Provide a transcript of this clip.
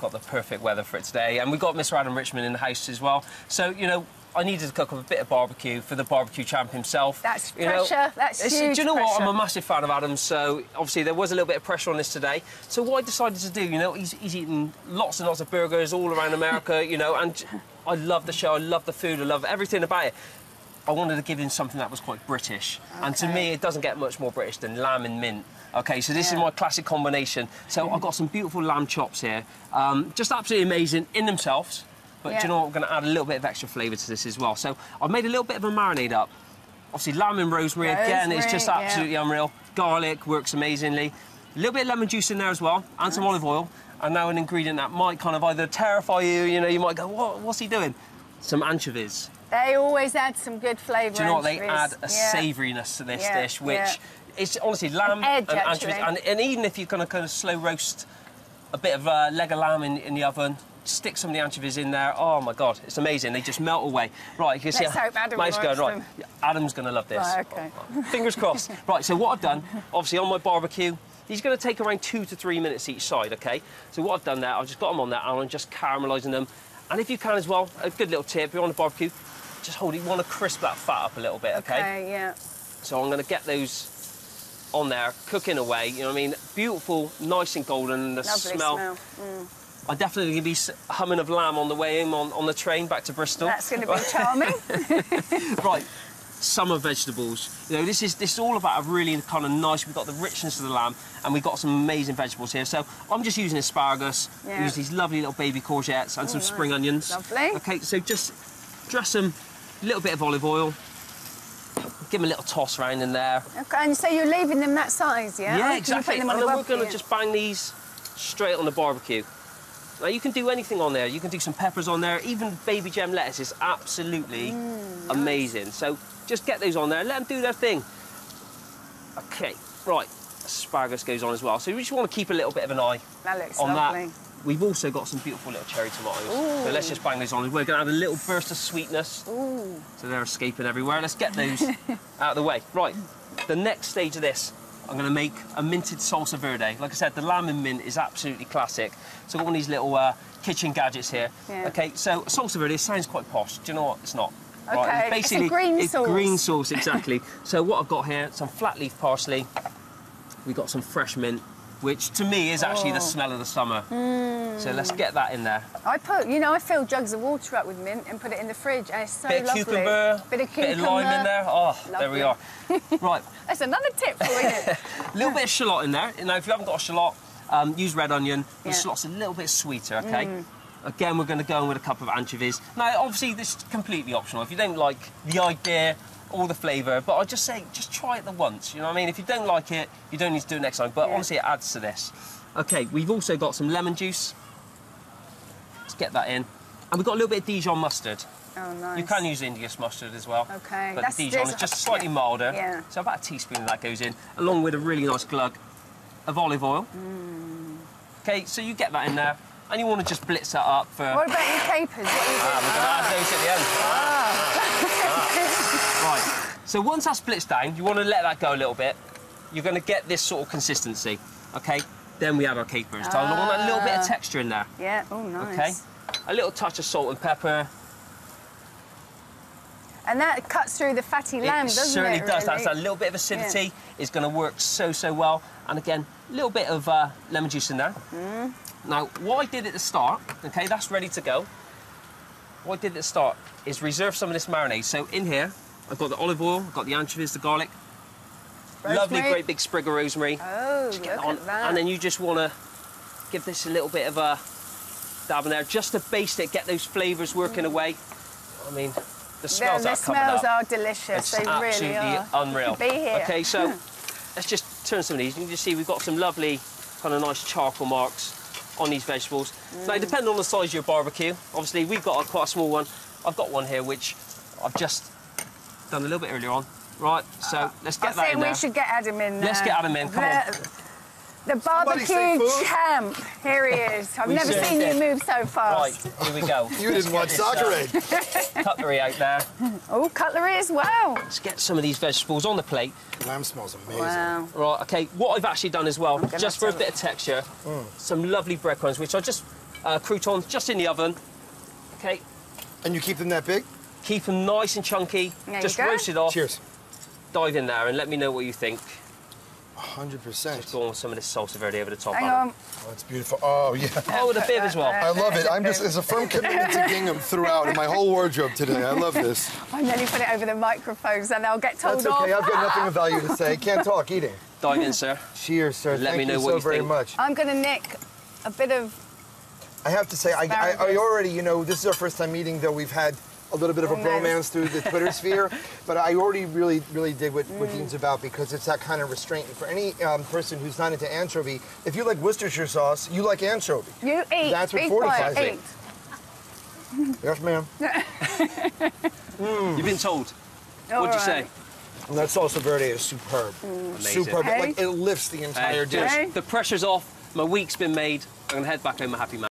Got the perfect weather for it today, and we've got Mr. Adam Richmond in the house as well. So, you know, I needed to cook up a bit of barbecue for the barbecue champ himself. That's pressure, that's huge. Do you know pressure. what? I'm a massive fan of Adam's, so obviously there was a little bit of pressure on this today. So what I decided to do, you know, he's eating lots and lots of burgers all around America, you know, and I love the show, I love the food, I love everything about it. I wanted to give him something that was quite British. Okay. And to me, it doesn't get much more British than lamb and mint. OK, so this is my classic combination. So I've got some beautiful lamb chops here. Just absolutely amazing in themselves. But do you know what? I'm going to add a little bit of extra flavour to this as well. So I've made a little bit of a marinade up. Obviously, lamb and rosemary, again, it's just absolutely unreal. Garlic works amazingly. A little bit of lemon juice in there as well, and some olive oil. And now an ingredient that might kind of either terrify you know, you might go, what's he doing? Some anchovies. They always add some good flavour. Do you know what? They add a savouriness to this dish, which is honestly lamb and anchovies. And even if you're going to kind of slow roast a bit of leg of lamb in the oven, stick some of the anchovies in there. Oh my God, it's amazing. They just melt away. Right, you can see. Hope Adam likes them. Right, Adam's going to love this. Right, OK. Fingers crossed. Right, so what I've done, obviously on my barbecue, these are going to take around 2 to 3 minutes each side, OK? So what I've done there, I've just got them on there and I'm just caramelising them. And if you can as well, a good little tip, if you're on the barbecue, just hold it. You want to crisp that fat up a little bit, OK? OK, yeah. So I'm going to get those on there, cooking away, you know what I mean? Beautiful, nice and golden, and the smell. I definitely going to be humming of lamb on the way in on the train back to Bristol. That's going to be charming. Right, summer vegetables. You know, this is all about a really kind of nice. We've got the richness of the lamb, and we've got some amazing vegetables here. So I'm just using asparagus, use these lovely little baby courgettes and some spring onions. Lovely. Okay, so just dress them, a little bit of olive oil. Give them a little toss around in there. OK, and so you're leaving them that size, yeah? Yeah, exactly. And then we're going to just bang these straight on the barbecue. Now, you can do anything on there. You can do some peppers on there. Even baby gem lettuce is absolutely amazing. So just get those on there. Let them do their thing. OK, right. Asparagus goes on as well. So we just want to keep a little bit of an eye on lovely. that. We've also got some beautiful little cherry tomatoes. So let's just bang those on. We're going to add a little burst of sweetness. Ooh. So they're escaping everywhere. Let's get those out of the way. Right, the next stage of this, I'm going to make a minted salsa verde. Like I said, the lamb and mint is absolutely classic. So I've got one of these little kitchen gadgets here. Yeah. OK, so salsa verde sounds quite posh. Do you know what? It's not. OK, right, basically, it's a green sauce. It's green sauce, exactly. So what I've got here, some flat leaf parsley. We've got some fresh mint, which to me is actually the smell of the summer. So let's get that in there. I fill jugs of water up with mint and put it in the fridge, and it's so lovely. Cucumber, bit of lime in there. Oh, lovely. There we are. Right. That's another tip for you. A little bit of shallot in there. Now, if you haven't got a shallot, use red onion. The shallot's a little bit sweeter, OK? Again, we're going to go in with a couple of anchovies. Now, obviously, this is completely optional. If you don't like the idea or the flavour, but I just say, just try it the once, you know what I mean? If you don't like it, you don't need to do it next time, but honestly, it adds to this. OK, we've also got some lemon juice. Let's get that in. And we've got a little bit of Dijon mustard. Oh, nice. You can use Indian mustard as well. OK. But the Dijon is just slightly milder. Yeah. So about a teaspoon of that goes in, along with a really nice glug of olive oil. OK, so you get that in there. And you want to just blitz that up for... What about your capers? What are you doing? We're going to add those at the end. Right. So once that's blitzed down, you want to let that go a little bit. You're going to get this sort of consistency. OK? Then we add our capers. So I want that little bit of texture in there. Yeah, oh, nice. OK? A little touch of salt and pepper. And that cuts through the fatty lamb, doesn't it? It certainly does. That's a little bit of acidity. Is going to work so well. And again, a little bit of lemon juice in there. Now, what I did at the start, OK, that's ready to go. What I did at the start is reserve some of this marinade. So in here, I've got the olive oil, I've got the anchovies, the garlic. Rosemary. Lovely, great big sprig of rosemary. Oh, look at that. And then you just want to give this a little bit of a dab in there, just to baste it, get those flavours working away. I mean, the smells the smells are delicious. They really are. Absolutely unreal. Be here. OK, so let's just turn some of these. You can just see we've got some lovely kind of nice charcoal marks on these vegetables. Now, depending on the size of your barbecue, obviously we've got quite a small one. I've got one here which I've just done a little bit earlier on. Right, so let's get that in there. I think we should get Adam in there. Let's get Adam in, come on. The barbecue champ. Here he is. I've never seen you move so fast. Right, here we go. You didn't watch Soccer Aid. Cutlery out there. Oh, cutlery as well. Let's get some of these vegetables on the plate. Lamb smells amazing. Wow. Right, OK, what I've actually done as well, just for a bit of texture, some lovely breadcrumbs, which I just croutons just in the oven. Okay. And you keep them that big? Keep them nice and chunky. There Just you go. roast it off. Cheers. Dive in there and let me know what you think. 100%. Just go on with some of this salsa verde over the top. Hang Alan. on. Oh, it's beautiful. Oh, yeah. Oh, with a bib as well. I love it. There's a firm commitment to gingham throughout in my whole wardrobe today. I love this. I nearly put it over the microphone so they'll get told That's okay. off. I've got nothing of value to say. Can't talk, eating. Dive in, sir. Cheers, sir. Let Thank me know you what so you very think. much. I'm going to nick a bit of... I have to say, I Asparagus. already, you know, this is our first time meeting, though we've had a little bit of a bromance through the Twitter sphere, but I already really dig what Dean's about, because it's that kind of restraint. And for any person who's not into anchovy, if you like Worcestershire sauce, you like anchovy. You eat. That's what Be fortifies quiet. it. Eat. Yes, ma'am. You've been told. What'd you say? And that salsa verde is superb. Amazing. Superb. Hey. Like, it lifts the entire Hey, dish. Hey. The pressure's off. My week's been made. I'm going to head back home a happy man.